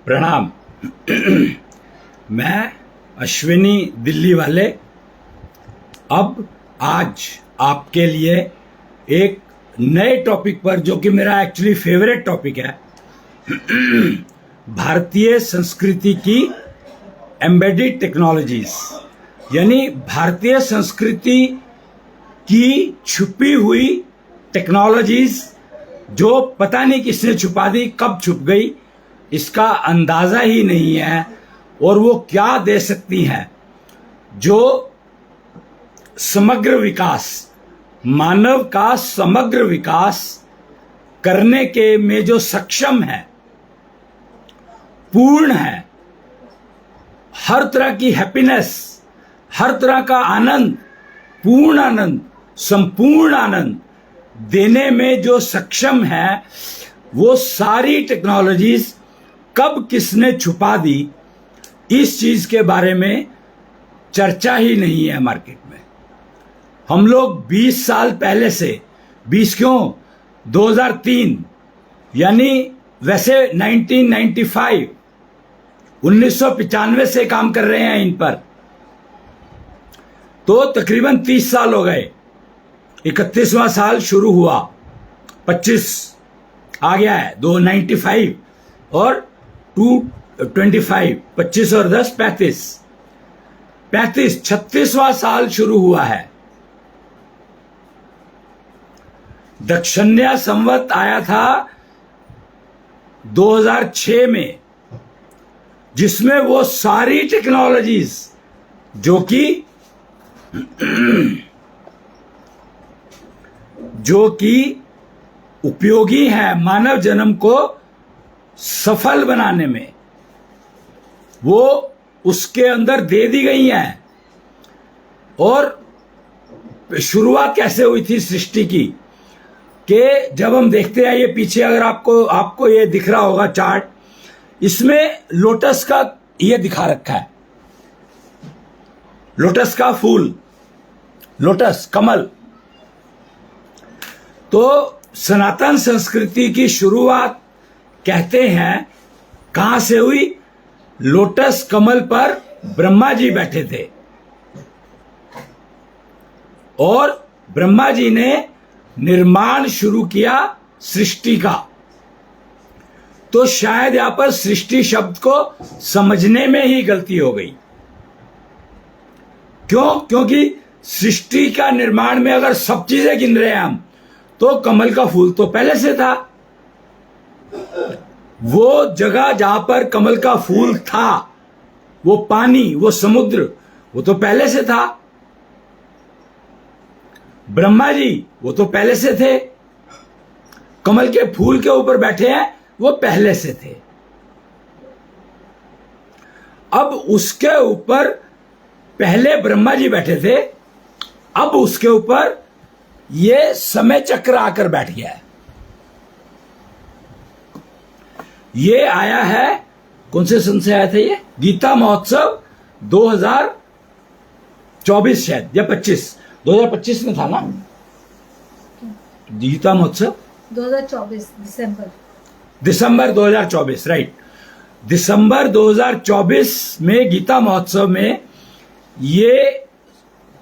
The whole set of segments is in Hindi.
प्रणाम। मैं अश्विनी दिल्ली वाले अब आज आपके लिए एक नए टॉपिक पर, जो कि मेरा एक्चुअली फेवरेट टॉपिक है, भारतीय संस्कृति की एम्बेडेड टेक्नोलॉजीज, यानी भारतीय संस्कृति की छुपी हुई टेक्नोलॉजीज जो पता नहीं किसने छुपा दी, कब छुप गई, इसका अंदाजा ही नहीं है, और वो क्या दे सकती हैं, जो समग्र विकास, मानव का समग्र विकास करने के में जो सक्षम है, पूर्ण है, हर तरह की हैप्पीनेस, हर तरह का आनंद, पूर्ण आनंद, संपूर्ण आनंद देने में जो सक्षम है, वो सारी टेक्नोलॉजीज कब किसने छुपा दी, इस चीज के बारे में चर्चा ही नहीं है मार्केट में। हम लोग 20 साल पहले से, 20 क्यों, 2003 यानी वैसे 1995 1995 से काम कर रहे हैं इन पर, तो तकरीबन 30 साल हो गए। 31वां साल शुरू हुआ, 25 आ गया है, 295 और 225, 25 और 10 35, 36वां साल शुरू हुआ है। दक्षिण्या संवत आया था 2006 में, जिसमें वो सारी टेक्नोलॉजीज जो कि उपयोगी है मानव जन्म को सफल बनाने में, वो उसके अंदर दे दी गई हैं। और शुरुआत कैसे हुई थी सृष्टि की, कि जब हम देखते हैं, ये पीछे अगर आपको ये दिख रहा होगा चार्ट, इसमें लोटस का ये दिखा रखा है, लोटस का फूल, लोटस कमल। तो सनातन संस्कृति की शुरुआत कहते हैं कहां से हुई, लोटस कमल पर ब्रह्मा जी बैठे थे, और ब्रह्मा जी ने निर्माण शुरू किया सृष्टि का। तो शायद यहां पर सृष्टि शब्द को समझने में ही गलती हो गई। क्योंकि सृष्टि का निर्माण में अगर सब चीजें गिन रहे हैं हम, तो कमल का फूल तो पहले से था। वो जगह जहां पर कमल का फूल था, वो पानी, वो समुद्र, वो तो पहले से था। ब्रह्मा जी वो तो पहले से थे, कमल के फूल के ऊपर बैठे हैं, वो पहले से थे। अब उसके ऊपर पहले ब्रह्मा जी बैठे थे, अब उसके ऊपर ये समय चक्र आकर बैठ गया है। ये आया है, कौन से सन से आया था ये, गीता महोत्सव 2024 शायद, या 25, 2025 में था ना गीता महोत्सव, 2024 दिसंबर 2024, राइट। दिसंबर 2024 में गीता महोत्सव में ये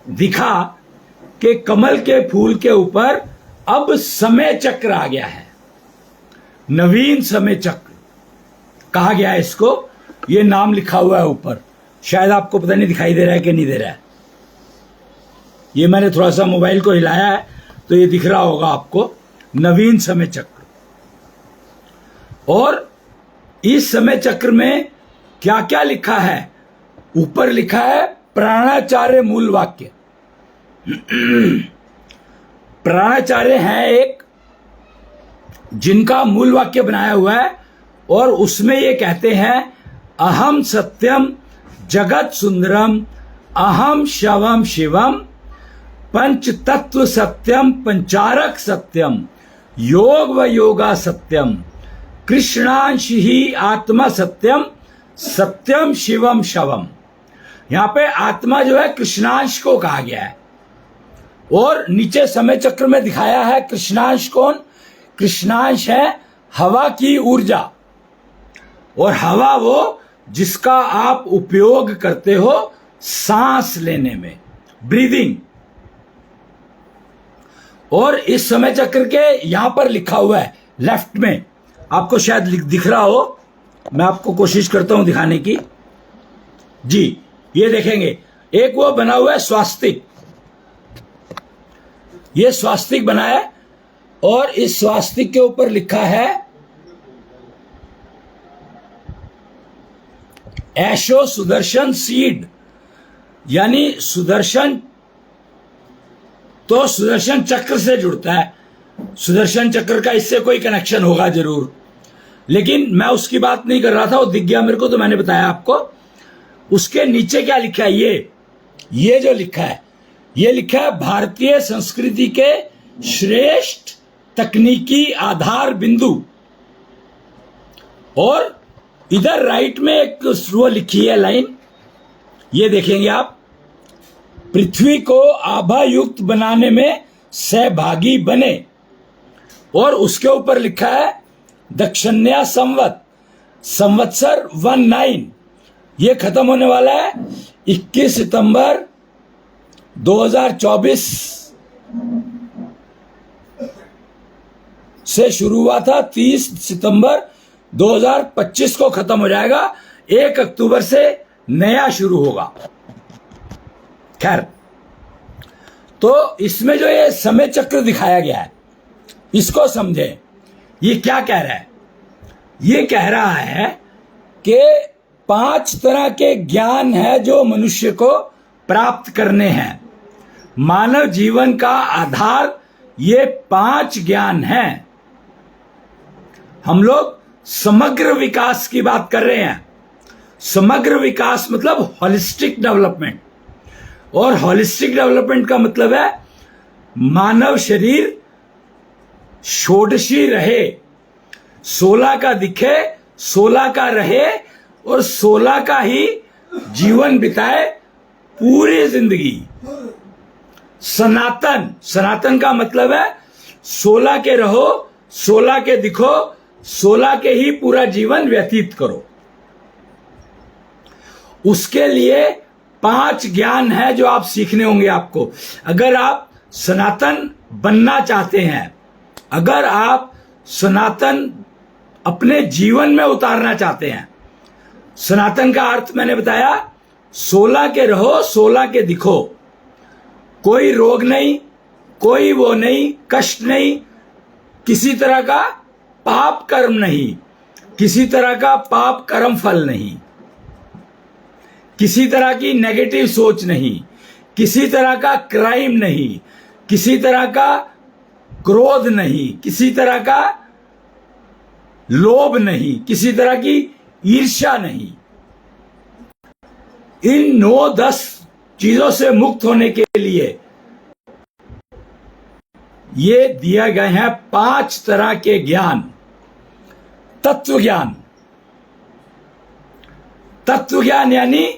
दिखा कि कमल के फूल के ऊपर अब समय चक्र आ गया है, नवीन समय चक्र कहा गया है इसको। ये नाम लिखा हुआ है ऊपर, शायद आपको पता नहीं दिखाई दे रहा है कि नहीं दे रहा है। ये मैंने थोड़ा सा मोबाइल को हिलाया है तो ये दिख रहा होगा आपको, नवीन समय चक्र। और इस समय चक्र में क्या क्या लिखा है, ऊपर लिखा है प्राणाचार्य मूल वाक्य। प्राणाचार्य हैं एक, जिनका मूल वाक्य बनाया हुआ है, और उसमें ये कहते हैं, अहम सत्यम जगत सुंदरम, अहम शवम शिवम, पंच तत्व सत्यम, पंचारक सत्यम, योग व योगा सत्यम, कृष्णांश ही आत्मा सत्यम, सत्यम शिवम शवम। यहां पे आत्मा जो है कृष्णांश को कहा गया है, और नीचे समय चक्र में दिखाया है कृष्णांश कौन, कृष्णांश है हवा की ऊर्जा। और हवा वो जिसका आप उपयोग करते हो सांस लेने में, ब्रीदिंग। और इस समय चक्र के यहां पर लिखा हुआ है लेफ्ट में, आपको शायद दिख रहा हो, मैं आपको कोशिश करता हूं दिखाने की। जी, ये देखेंगे एक वो बना हुआ है स्वास्तिक, ये स्वास्तिक बना है और इस स्वास्तिक के ऊपर लिखा है ऐशो सुदर्शन सीड, यानी सुदर्शन तो सुदर्शन चक्र से जुड़ता है, सुदर्शन चक्र का इससे कोई कनेक्शन होगा जरूर, लेकिन मैं उसकी बात नहीं कर रहा था, वो दिख गया मेरे को तो मैंने बताया आपको। उसके नीचे क्या लिखा है, ये जो लिखा है, ये लिखा है भारतीय संस्कृति के श्रेष्ठ तकनीकी आधार बिंदु। और इधर राइट में एक वो लिखी है लाइन, ये देखेंगे आप, पृथ्वी को आभायुक्त बनाने में सहभागी बने। और उसके ऊपर लिखा है दक्षिण्या संवत्सर 19, ये खत्म होने वाला है 21 सितंबर 2024 से शुरू हुआ था, 30 सितंबर 2025 को खत्म हो जाएगा, 1 अक्टूबर से नया शुरू होगा। खैर, तो इसमें जो ये समय चक्र दिखाया गया है इसको समझें। ये क्या कह रहा है, ये कह रहा है कि 5 तरह के ज्ञान है जो मनुष्य को प्राप्त करने हैं। मानव जीवन का आधार ये 5 ज्ञान हैं। हम लोग समग्र विकास की बात कर रहे हैं। समग्र विकास मतलब होलिस्टिक डेवलपमेंट, और होलिस्टिक डेवलपमेंट का मतलब है मानव शरीर षोडशी रहे, 16 का दिखे, 16 का रहे और 16 का ही जीवन बिताए पूरी जिंदगी। सनातन, सनातन का मतलब है 16 के रहो, 16 के दिखो, 16 के ही पूरा जीवन व्यतीत करो। उसके लिए 5 ज्ञान है जो आप सीखने होंगे आपको। अगर आप सनातन बनना चाहते हैं, अगर आप सनातन अपने जीवन में उतारना चाहते हैं, सनातन का अर्थ मैंने बताया 16 के रहो, 16 के दिखो। कोई रोग नहीं, कोई वो नहीं, कष्ट नहीं, किसी तरह का पाप कर्म नहीं, किसी तरह का पाप कर्म फल नहीं, किसी तरह की नेगेटिव सोच नहीं, किसी तरह का क्राइम नहीं, किसी तरह का क्रोध नहीं, किसी तरह का लोभ नहीं, किसी तरह की ईर्ष्या नहीं। इन 9-10 चीजों से मुक्त होने के लिए ये दिए गए हैं 5 तरह के ज्ञान। तत्व ज्ञान, तत्व ज्ञान यानी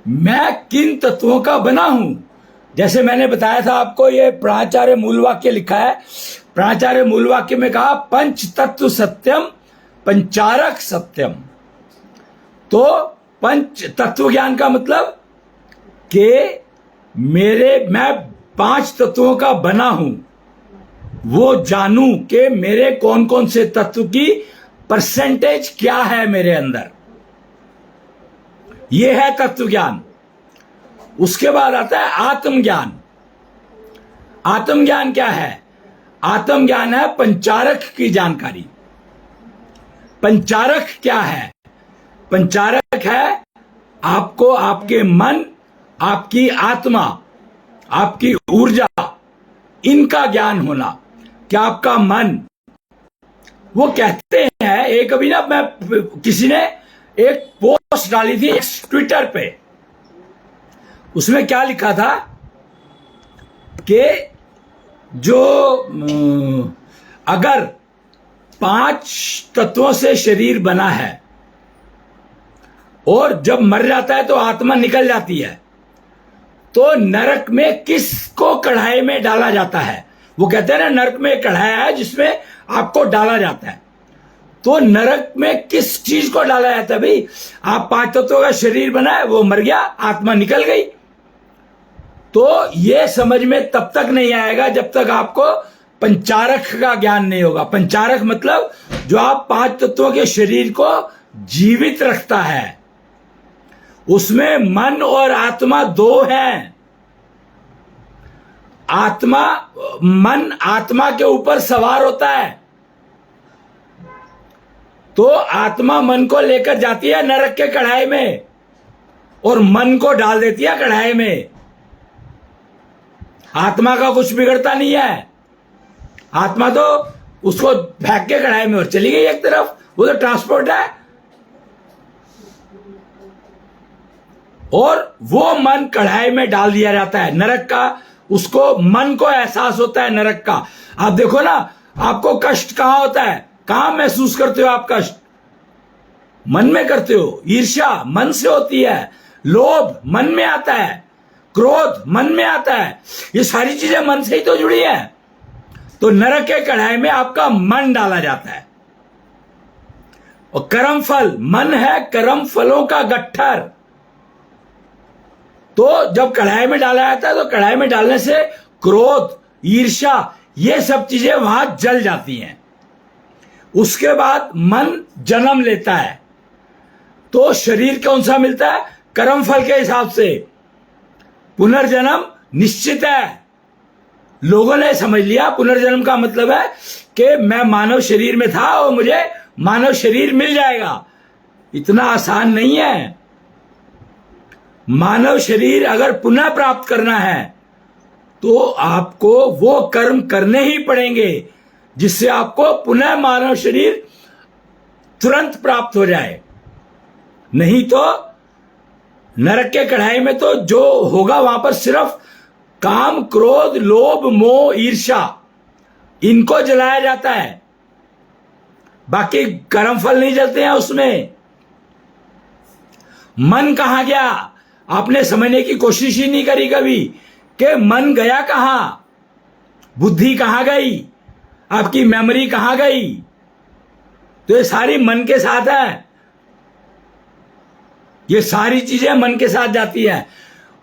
मैं किन तत्वों का बना हूं। जैसे मैंने बताया था आपको, ये प्राचार्य मूल वाक्य लिखा है। प्राचार्य मूल वाक्य में कहा पंच तत्व सत्यम पंचारक सत्यम। तो पंच तत्व ज्ञान का मतलब कि मैं 5 तत्वों का बना हूं, वो जानूं कि मेरे कौन कौन से तत्व की परसेंटेज क्या है मेरे अंदर, ये है तत्व ज्ञान। उसके बाद आता है आत्मज्ञान। आत्मज्ञान क्या है? आत्मज्ञान है पंचारक की जानकारी। पंचारक क्या है? पंचारक है आपको आपके मन, आपकी आत्मा, आपकी ऊर्जा, इनका ज्ञान होना। क्या आपका मन, वो कहते हैं, एक अभी ना मैं किसी ने एक पोस्ट डाली थी ट्विटर पे, उसमें क्या लिखा था कि जो अगर 5 तत्वों से शरीर बना है और जब मर जाता है तो आत्मा निकल जाती है, तो नरक में किसको कढ़ाई में डाला जाता है? वो कहते हैं ना, नरक में कढ़ाई है जिसमें आपको डाला जाता है। तो नरक में किस चीज को डाला जाता है भाई? आप 5 तत्वों का शरीर बनाए, वो मर गया, आत्मा निकल गई। तो ये समझ में तब तक नहीं आएगा जब तक आपको पंचारक का ज्ञान नहीं होगा। पंचारक मतलब जो आप 5 तत्वों के शरीर को जीवित रखता है। उसमें मन और आत्मा 2 हैं। मन आत्मा के ऊपर सवार होता है, तो आत्मा मन को लेकर जाती है नरक के कढ़ाई में और मन को डाल देती है कढ़ाई में। आत्मा का कुछ बिगड़ता नहीं है। आत्मा तो उसको फेंक के कढ़ाई में और चली गई एक तरफ, वो तो ट्रांसपोर्ट है। और वो मन कढ़ाई में डाल दिया जाता है नरक का। उसको मन को एहसास होता है नरक का। आप देखो ना, आपको कष्ट कहां होता है? कहां महसूस करते हो आप कष्ट? मन में करते हो। ईर्ष्या मन से होती है, लोभ मन में आता है, क्रोध मन में आता है। ये सारी चीजें मन से ही तो जुड़ी है। तो नरक के कढ़ाई में आपका मन डाला जाता है। और कर्म फल, मन है कर्म फलों का गट्ठर। तो जब कढ़ाई में डाला जाता है तो कढ़ाई में डालने से क्रोध, ईर्ष्या, ये सब चीजें वहां जल जाती हैं। उसके बाद मन जन्म लेता है। तो शरीर कौन सा मिलता है? कर्म फल के हिसाब से। पुनर्जन्म निश्चित है। लोगों ने समझ लिया पुनर्जन्म का मतलब है कि मैं मानव शरीर में था और मुझे मानव शरीर मिल जाएगा। इतना आसान नहीं है। मानव शरीर अगर पुनः प्राप्त करना है तो आपको वो कर्म करने ही पड़ेंगे जिससे आपको पुनः मानव शरीर तुरंत प्राप्त हो जाए। नहीं तो नरक के कढ़ाई में तो जो होगा वहां पर सिर्फ काम, क्रोध, लोभ, मोह, ईर्ष्या, इनको जलाया जाता है। बाकी कर्म फल नहीं जलते हैं उसमें। मन कहां गया? आपने समझने की कोशिश ही नहीं करी कभी कि मन गया कहां, बुद्धि कहां गई, आपकी मेमोरी कहां गई। तो ये सारी मन के साथ है। ये सारी चीजें मन के साथ जाती हैं।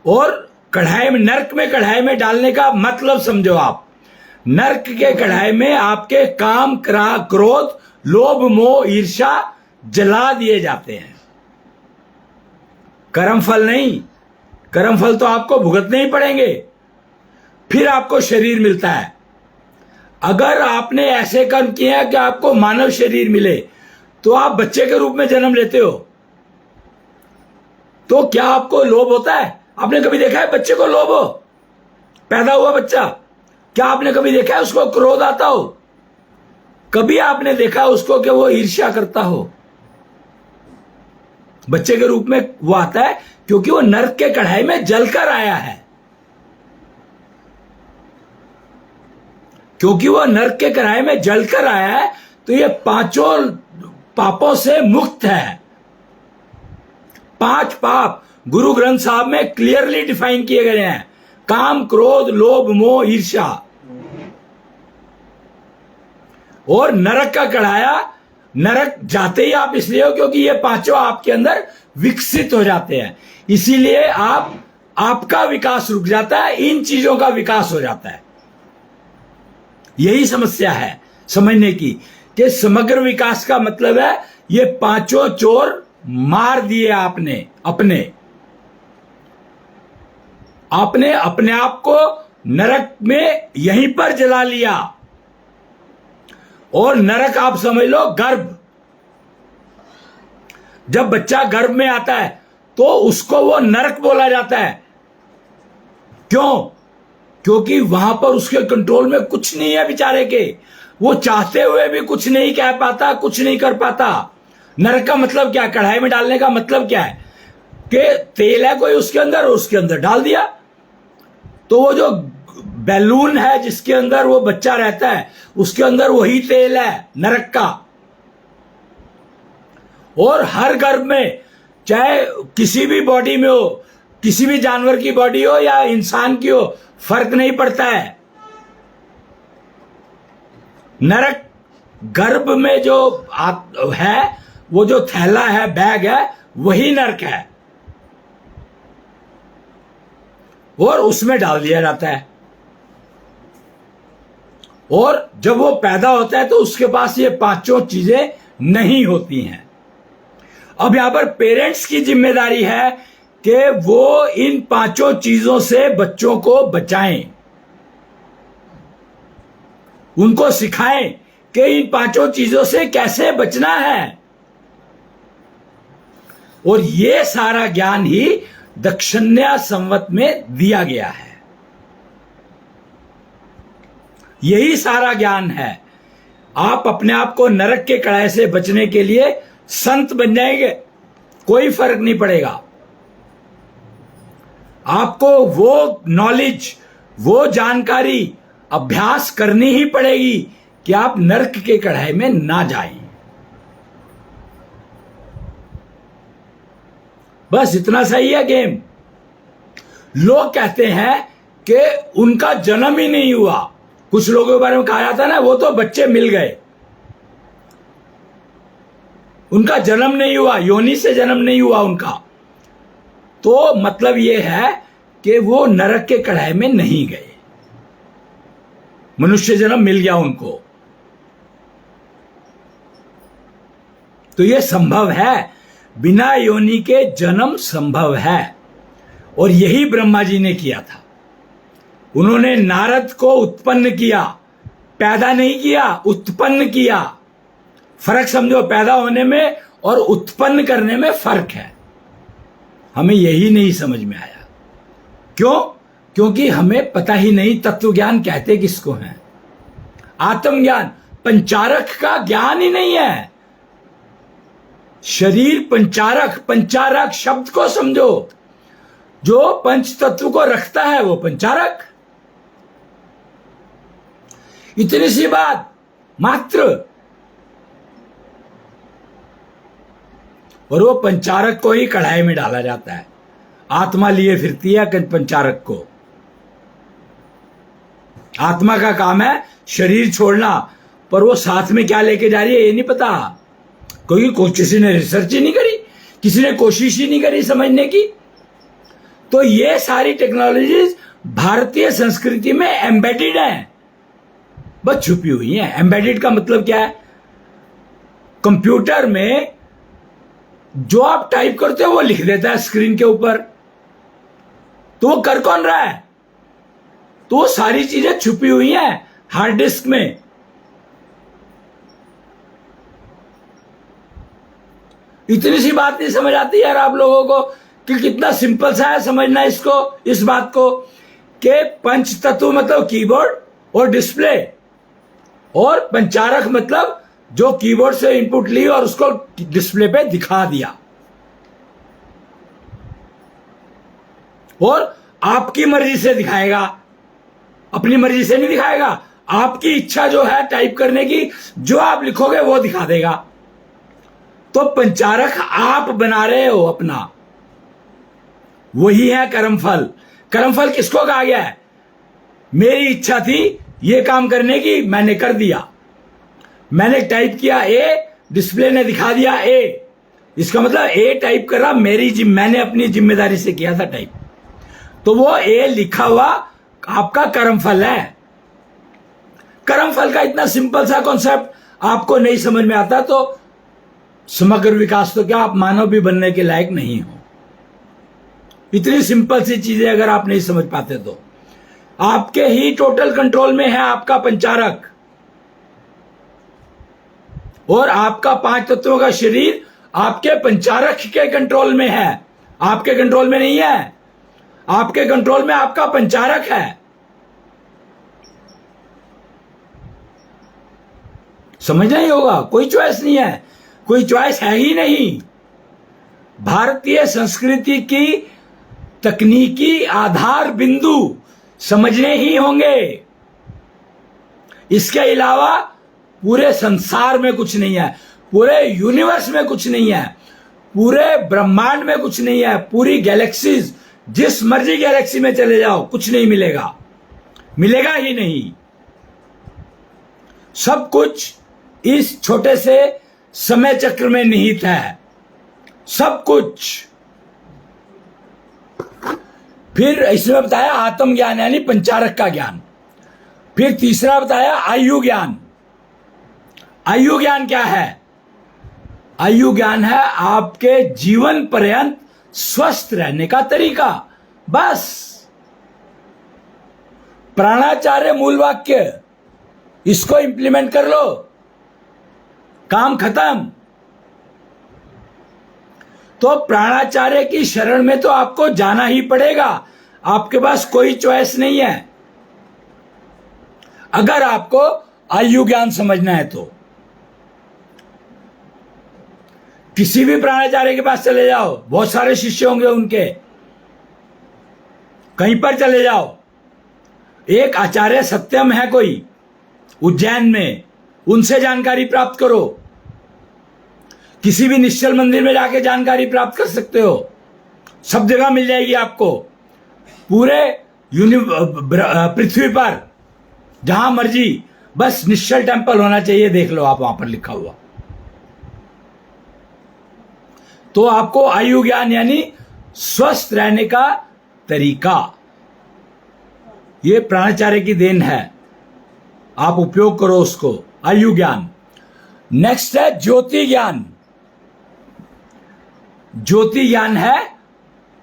और कढ़ाई में, नरक में कढ़ाई में डालने का मतलब समझो आप। नरक के कढ़ाई में आपके काम, क्रोध, लोभ, मोह, ईर्ष्या जला दिए जाते हैं। कर्म फल नहीं। कर्म फल तो आपको भुगतने ही पड़ेंगे, फिर आपको शरीर मिलता है। अगर आपने ऐसे कर्म किया कि आपको मानव शरीर मिले तो आप बच्चे के रूप में जन्म लेते हो, तो क्या आपको लोभ होता है? आपने कभी देखा है बच्चे को लोभ हो? पैदा हुआ बच्चा, क्या आपने कभी देखा है उसको क्रोध आता हो? कभी आपने देखा उसको कि वो ईर्ष्या करता हो? बच्चे के रूप में वो आता है क्योंकि वो नरक के कढ़ाई में जलकर आया है। क्योंकि वो नरक के कढ़ाई में जलकर आया है तो ये 5 पापों से मुक्त है। 5 पाप गुरु ग्रंथ साहब में क्लियरली डिफाइन किए गए हैं। काम, क्रोध, लोभ, मोह, ईर्ष्या। और नरक का कढ़ाया, नरक जाते ही आप इसलिए हो क्योंकि ये 5 आपके अंदर विकसित हो जाते हैं। इसीलिए आपका विकास रुक जाता है, इन चीजों का विकास हो जाता है। यही समस्या है समझने की कि समग्र विकास का मतलब है ये 5 चोर मार दिए आपने अपने आप को नरक में यहीं पर जला लिया। और नरक आप समझ लो गर्भ। जब बच्चा गर्भ में आता है तो उसको वो नरक बोला जाता है। क्यों? क्योंकि वहां पर उसके कंट्रोल में कुछ नहीं है बेचारे के। वो चाहते हुए भी कुछ नहीं कह पाता, कुछ नहीं कर पाता। नरक का मतलब क्या? कढ़ाई में डालने का मतलब क्या है कि तेल है कोई उसके अंदर डाल दिया, तो वो जो बैलून है जिसके अंदर वो बच्चा रहता है उसके अंदर वही तेल है नरक का। और हर गर्भ में, चाहे किसी भी बॉडी में हो, किसी भी जानवर की बॉडी हो या इंसान की हो, फर्क नहीं पड़ता है। नरक गर्भ में जो है, वो जो थैला है, बैग है, वही नरक है और उसमें डाल दिया जाता है। और जब वो पैदा होता है तो उसके पास ये पांचों चीजें नहीं होती हैं। अब यहां पर पेरेंट्स की जिम्मेदारी है कि वो इन पांचों चीजों से बच्चों को बचाएं, उनको सिखाएं कि इन पांचों चीजों से कैसे बचना है। और ये सारा ज्ञान ही दक्षिण्या संवत में दिया गया है। यही सारा ज्ञान है। आप अपने आप को नरक के कड़ाई से बचने के लिए संत बन जाएंगे, कोई फर्क नहीं पड़ेगा। आपको वो नॉलेज, वो जानकारी, अभ्यास करनी ही पड़ेगी कि आप नरक के कड़ाई में ना जाएं। बस इतना सही है गेम। लोग कहते हैं कि उनका जन्म ही नहीं हुआ। कुछ लोगों के बारे में कहा जाता है ना, वो तो बच्चे मिल गए, उनका जन्म नहीं हुआ, योनि से जन्म नहीं हुआ उनका। तो मतलब ये है कि वो नरक के कड़ाई में नहीं गए, मनुष्य जन्म मिल गया उनको। तो ये संभव है, बिना योनि के जन्म संभव है। और यही ब्रह्मा जी ने किया था। उन्होंने नारद को उत्पन्न किया, पैदा नहीं किया, उत्पन्न किया। फर्क समझो, पैदा होने में और उत्पन्न करने में फर्क है। हमें यही नहीं समझ में आया। क्यों? क्योंकि हमें पता ही नहीं तत्व ज्ञान कहते किसको है। आत्मज्ञान, पंचारक का ज्ञान ही नहीं है। शरीर पंचारक, पंचारक शब्द को समझो, जो पंच तत्व को रखता है वो पंचारक। इतनी सी बात मात्र। और वो पंचारक को ही कढ़ाई में डाला जाता है। आत्मा लिए फिरती है पंचारक को। आत्मा का काम है शरीर छोड़ना, पर वो साथ में क्या लेके जा रही है ये नहीं पता। किसी ने रिसर्च ही नहीं करी, किसी ने कोशिश ही नहीं करी समझने की। तो ये सारी टेक्नोलॉजीज भारतीय संस्कृति में एम्बेडेड हैं, बस छुपी हुई हैं। एम्बेडेड का मतलब क्या है? कंप्यूटर में जो आप टाइप करते हो वो लिख देता है स्क्रीन के ऊपर। तो वो कर कौन रहा है? तो वो सारी चीजें छुपी हुई हैं हार्ड डिस्क में। इतनी सी बात नहीं समझ आती यार आप लोगों को कि कितना सिंपल सा है समझना इसको, इस बात को कि पंच तत्व मतलब कीबोर्ड और डिस्प्ले, और पंचारक मतलब जो कीबोर्ड से इनपुट ली और उसको डिस्प्ले पे दिखा दिया। और आपकी मर्जी से दिखाएगा, अपनी मर्जी से नहीं दिखाएगा। आपकी इच्छा जो है टाइप करने की, जो आप लिखोगे वो दिखा देगा। तो पंचारक आप बना रहे हो अपना, वही है कर्मफल। कर्मफल किसको कहा गया है? मेरी इच्छा थी ये काम करने की, मैंने कर दिया। मैंने टाइप किया ए, डिस्प्ले ने दिखा दिया ए। इसका मतलब ए टाइप कर रहा मैंने अपनी जिम्मेदारी से किया था टाइप। तो वो ए लिखा हुआ आपका कर्मफल है। कर्मफल का इतना सिंपल सा कॉन्सेप्ट आपको नहीं समझ में आता तो समग्र विकास तो क्या, आप मानव भी बनने के लायक नहीं हो। इतनी सिंपल सी चीजें अगर आप नहीं समझ पाते तो आपके ही टोटल कंट्रोल में है आपका पंचारक। और आपका पांच तत्वों का शरीर आपके पंचारक के कंट्रोल में है, आपके कंट्रोल में नहीं है। आपके कंट्रोल में आपका पंचारक है। समझना ही होगा, कोई चॉइस नहीं है, कोई चॉइस है ही नहीं। भारतीय संस्कृति की तकनीकी आधार बिंदु समझने ही होंगे। इसके अलावा पूरे संसार में कुछ नहीं है, पूरे यूनिवर्स में कुछ नहीं है, पूरे ब्रह्मांड में कुछ नहीं है। पूरी गैलेक्सीज, जिस मर्जी गैलेक्सी में चले जाओ कुछ नहीं मिलेगा, मिलेगा ही नहीं। सब कुछ इस छोटे से समय चक्र में निहित है सब कुछ। फिर इसमें बताया आत्मज्ञान यानी पंचारक का ज्ञान। फिर तीसरा बताया आयु ज्ञान। आयु ज्ञान क्या है? आयु ज्ञान है आपके जीवन पर्यंत स्वस्थ रहने का तरीका। बस प्राणाचार्य मूल वाक्य, इसको इंप्लीमेंट कर लो, काम खत्म। तो प्राणाचार्य की शरण में तो आपको जाना ही पड़ेगा, आपके पास कोई चॉइस नहीं है अगर आपको आयु ज्ञान समझना है तो। किसी भी प्राणाचार्य के पास चले जाओ, बहुत सारे शिष्य होंगे उनके, कहीं पर चले जाओ। एक आचार्य सत्यम है कोई उज्जैन में, उनसे जानकारी प्राप्त करो। किसी भी निश्चल मंदिर में जाके जानकारी प्राप्त कर सकते हो, सब जगह मिल जाएगी आपको, पूरे पृथ्वी पर जहां मर्जी। बस निश्चल टेम्पल होना चाहिए, देख लो आप वहां पर लिखा हुआ। तो आपको आयु ज्ञान यानी स्वस्थ रहने का तरीका, ये प्राणाचार्य की देन है, आप उपयोग करो उसको। आयु ज्ञान। नेक्स्ट है ज्योति ज्ञान। ज्योति ज्ञान है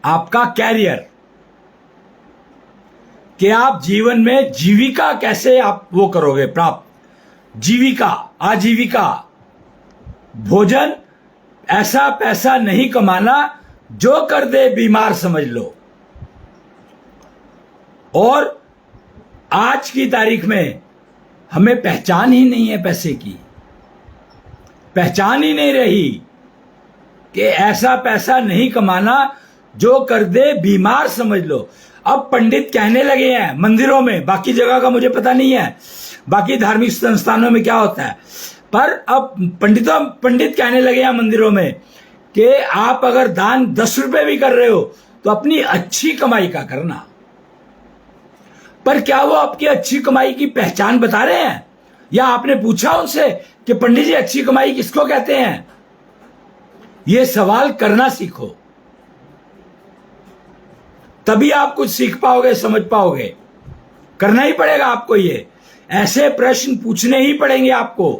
आपका कैरियर, कि आप जीवन में जीविका कैसे आप वो करोगे प्राप्त। जीविका, आजीविका, भोजन, ऐसा पैसा नहीं कमाना जो कर दे बीमार समझ लो। और आज की तारीख में हमें पहचान ही नहीं है पैसे की, पहचान ही नहीं रही कि ऐसा पैसा नहीं कमाना जो कर दे बीमार समझ लो। अब पंडित कहने लगे हैं मंदिरों में, बाकी जगह का मुझे पता नहीं है, बाकी धार्मिक संस्थानों में क्या होता है, पर अब पंडित कहने लगे हैं मंदिरों में कि आप अगर दान 10 रुपए भी कर रहे हो तो अपनी अच्छी कमाई का करना। पर क्या वो आपकी अच्छी कमाई की पहचान बता रहे हैं? या आपने पूछा उनसे कि पंडित जी अच्छी कमाई किसको कहते हैं? ये सवाल करना सीखो, तभी आप कुछ सीख पाओगे, समझ पाओगे। करना ही पड़ेगा आपको, ये ऐसे प्रश्न पूछने ही पड़ेंगे आपको,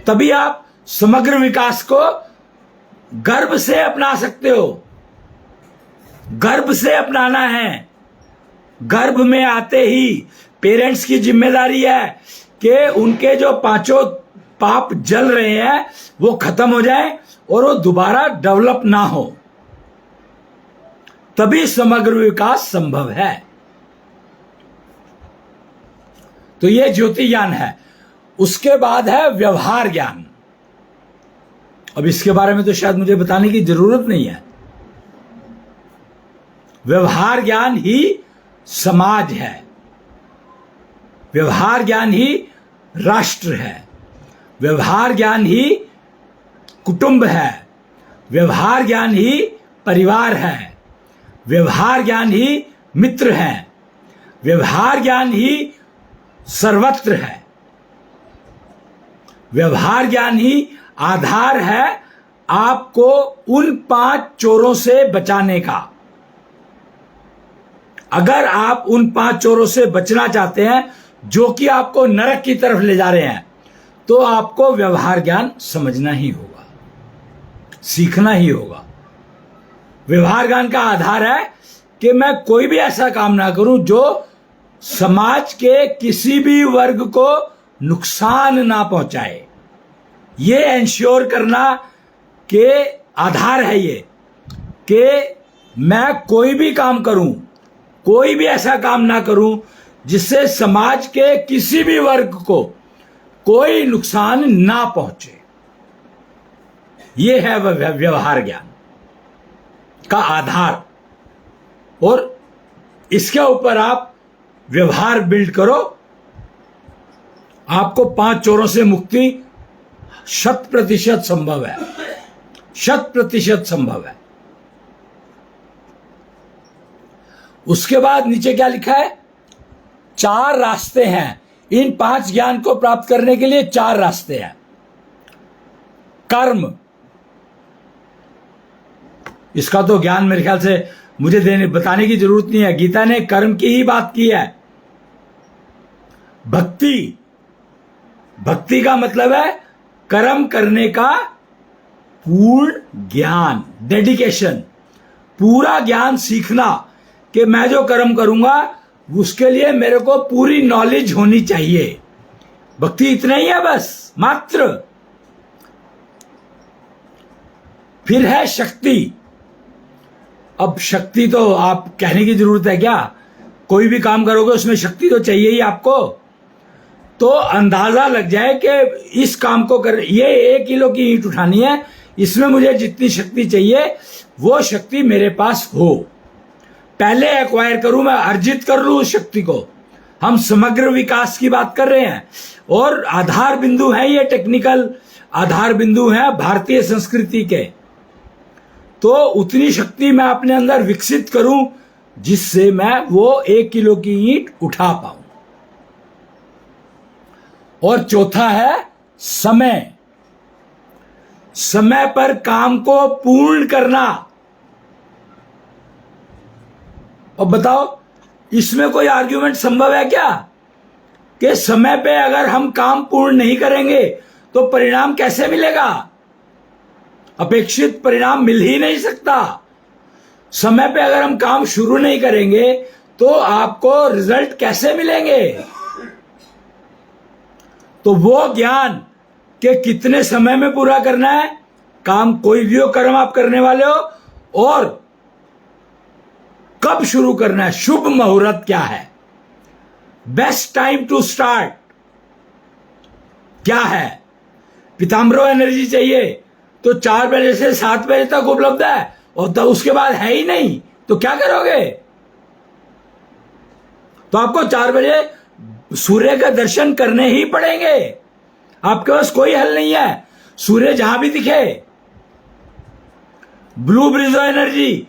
तभी आप समग्र विकास को गर्व से अपना सकते हो। गर्व से अपनाना है। गर्भ में आते ही पेरेंट्स की जिम्मेदारी है कि उनके जो 5 पाप जल रहे हैं वो खत्म हो जाए और वो दोबारा डेवलप ना हो, तभी समग्र विकास संभव है। तो ये ज्योति ज्ञान है। उसके बाद है व्यवहार ज्ञान। अब इसके बारे में तो शायद मुझे बताने की जरूरत नहीं है। व्यवहार ज्ञान ही समाज है, व्यवहार ज्ञान ही राष्ट्र है, व्यवहार ज्ञान ही कुटुंब है, व्यवहार ज्ञान ही परिवार है, व्यवहार ज्ञान ही मित्र है, व्यवहार ज्ञान ही सर्वत्र है, व्यवहार ज्ञान ही आधार है आपको उन 5 चोरों से बचाने का। अगर आप उन 5 चोरों से बचना चाहते हैं जो कि आपको नरक की तरफ ले जा रहे हैं, तो आपको व्यवहार ज्ञान समझना ही होगा, सीखना ही होगा। व्यवहार ज्ञान का आधार है कि मैं कोई भी ऐसा काम ना करूं जो समाज के किसी भी वर्ग को नुकसान ना पहुंचाए। ये एंश्योर करना के आधार है ये कि मैं कोई भी काम करूं, कोई भी ऐसा काम ना करूं जिससे समाज के किसी भी वर्ग को कोई नुकसान ना पहुंचे। यह है व्यवहार ज्ञान का आधार, और इसके ऊपर आप व्यवहार बिल्ड करो, आपको 5 चोरों से मुक्ति 100% संभव है, 100% संभव है। उसके बाद नीचे क्या लिखा है? 4 रास्ते हैं इन 5 ज्ञान को प्राप्त करने के लिए 4 रास्ते हैं। कर्म, इसका तो ज्ञान मेरे ख्याल से मुझे बताने की जरूरत नहीं है, गीता ने कर्म की ही बात की है। भक्ति, भक्ति का मतलब है कर्म करने का पूर्ण ज्ञान, डेडिकेशन, पूरा ज्ञान सीखना कि मैं जो कर्म करूंगा उसके लिए मेरे को पूरी नॉलेज होनी चाहिए। भक्ति इतना ही है बस, मात्र। फिर है शक्ति। अब शक्ति तो आप कहने की जरूरत है क्या, कोई भी काम करोगे उसमें शक्ति तो चाहिए ही आपको। तो अंदाजा लग जाए कि इस काम को कर, ये 1 किलो की ईंट उठानी है, इसमें मुझे जितनी शक्ति चाहिए वो शक्ति मेरे पास हो। पहले एक्वायर करूं, मैं अर्जित कर लूं उस शक्ति को। हम समग्र विकास की बात कर रहे हैं और आधार बिंदु है, ये टेक्निकल आधार बिंदु है भारतीय संस्कृति के। तो उतनी शक्ति मैं अपने अंदर विकसित करूं जिससे मैं वो 1 किलो की ईंट उठा पाऊं। और चौथा है समय, समय पर काम को पूर्ण करना। और बताओ इसमें कोई आर्ग्यूमेंट संभव है क्या कि समय पे अगर हम काम पूर्ण नहीं करेंगे तो परिणाम कैसे मिलेगा? अपेक्षित परिणाम मिल ही नहीं सकता। समय पे अगर हम काम शुरू नहीं करेंगे तो आपको रिजल्ट कैसे मिलेंगे? तो वो ज्ञान कि कितने समय में पूरा करना है काम, कोई भी हो कर्म आप करने वाले हो, और कब शुरू करना है, शुभ मुहूर्त क्या है, बेस्ट टाइम टू स्टार्ट क्या है। पीताम्बरो एनर्जी चाहिए तो 4 बजे से 7 बजे तक उपलब्ध है और तो उसके बाद है ही नहीं, तो क्या करोगे? तो आपको 4 बजे सूर्य का दर्शन करने ही पड़ेंगे, आपके पास कोई हल नहीं है। सूर्य जहां भी दिखे, ब्लू ब्रिजो एनर्जी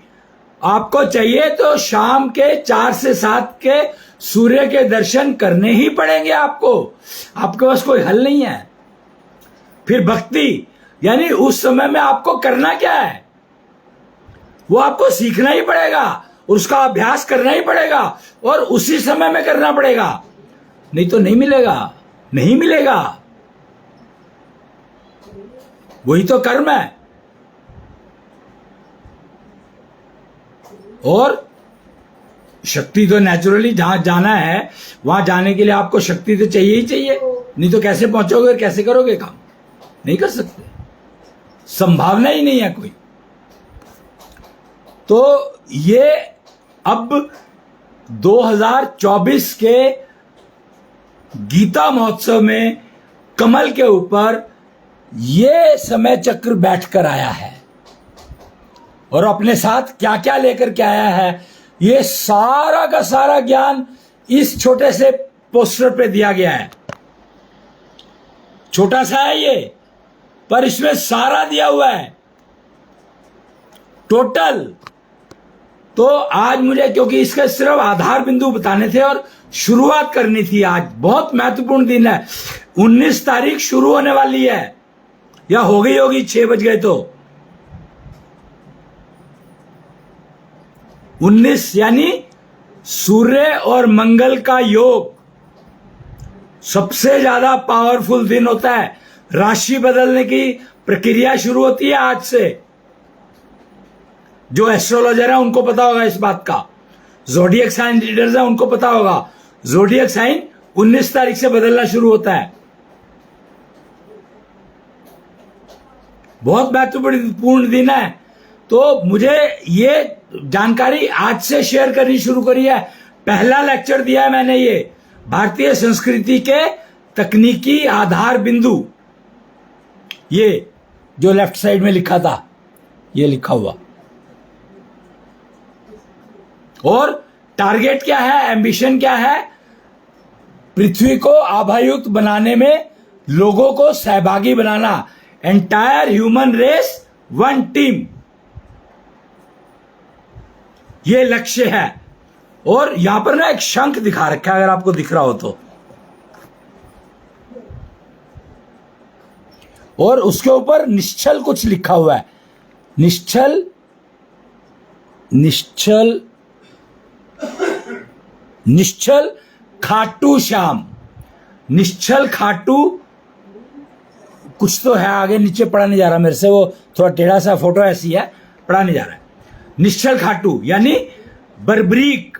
आपको चाहिए तो शाम के 4 से 7 के सूर्य के दर्शन करने ही पड़ेंगे आपको, आपके पास कोई हल नहीं है। फिर भक्ति, यानी उस समय में आपको करना क्या है वो आपको सीखना ही पड़ेगा, उसका अभ्यास करना ही पड़ेगा और उसी समय में करना पड़ेगा, नहीं तो नहीं मिलेगा, नहीं मिलेगा। वही तो कर्म है। और शक्ति तो नेचुरली जहां जाना है वहां जाने के लिए आपको शक्ति तो चाहिए ही चाहिए, नहीं तो कैसे पहुंचोगे, कैसे करोगे काम? नहीं कर सकते, संभावना ही नहीं है कोई। तो ये अब 2024 के गीता महोत्सव में कमल के ऊपर ये समय चक्र बैठकर आया है और अपने साथ क्या क्या लेकर के आया है, ये सारा का सारा ज्ञान इस छोटे से पोस्टर पे दिया गया है। छोटा सा है ये, पर इसमें सारा दिया हुआ है टोटल। तो आज मुझे, क्योंकि इसके सिर्फ आधार बिंदु बताने थे और शुरुआत करनी थी, आज बहुत महत्वपूर्ण दिन है। 19 तारीख शुरू होने वाली है, या हो गई होगी, 6 बज गए तो 19, यानी सूर्य और मंगल का योग सबसे ज्यादा पावरफुल दिन होता है। राशि बदलने की प्रक्रिया शुरू होती है आज से। जो एस्ट्रोलॉजर है उनको पता होगा इस बात का, ज़ोडिएक साइन रीडर्स है उनको पता होगा, ज़ोडिएक साइन 19 तारीख से बदलना शुरू होता है। बहुत महत्वपूर्ण दिन है। तो मुझे ये जानकारी आज से शेयर करनी शुरू करी है। पहला लेक्चर दिया है मैंने, ये भारतीय संस्कृति के तकनीकी आधार बिंदु, ये जो लेफ्ट साइड में लिखा था, ये लिखा हुआ। और टारगेट क्या है, एम्बिशन क्या है? पृथ्वी को आभायुक्त बनाने में लोगों को सहभागी बनाना, entire human race one team, ये लक्ष्य है। और यहां पर ना एक शंख दिखा रखा है, अगर आपको दिख रहा हो तो, और उसके ऊपर निश्चल कुछ लिखा हुआ है, निश्चल निश्चल निश्चल खाटू श्याम, निश्चल खाटू कुछ तो है, आगे नीचे पढ़ा नहीं जा रहा मेरे से, वो थोड़ा टेढ़ा सा फोटो ऐसी है, पढ़ा नहीं जा रहा है। निश्चल खाटू यानी बर्बरीक,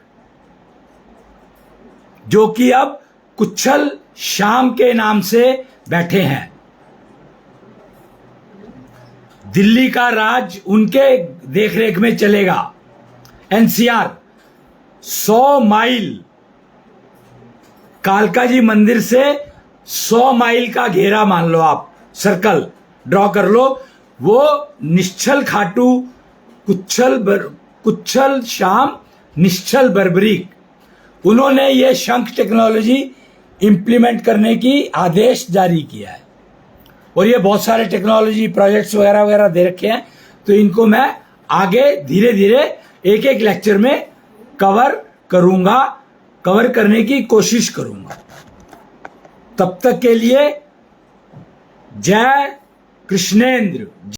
जो कि अब कुच्छल श्याम के नाम से बैठे हैं। दिल्ली का राज उनके देखरेख में चलेगा। एनसीआर 100 माइल, कालका जी मंदिर से 100 माइल का घेरा मान लो आप, सर्कल ड्रॉ कर लो। वो निश्चल खाटू, कुच्छल श्याम, निश्चल बर्बरीक, उन्होंने ये शंख टेक्नोलॉजी इंप्लीमेंट करने की आदेश जारी किया है। और ये बहुत सारे टेक्नोलॉजी प्रोजेक्ट्स वगैरह वगैरह दे रखे हैं, तो इनको मैं आगे धीरे धीरे एक एक लेक्चर में कवर करूंगा, कवर करने की कोशिश करूंगा। तब तक के लिए जय कृष्णेंद्र।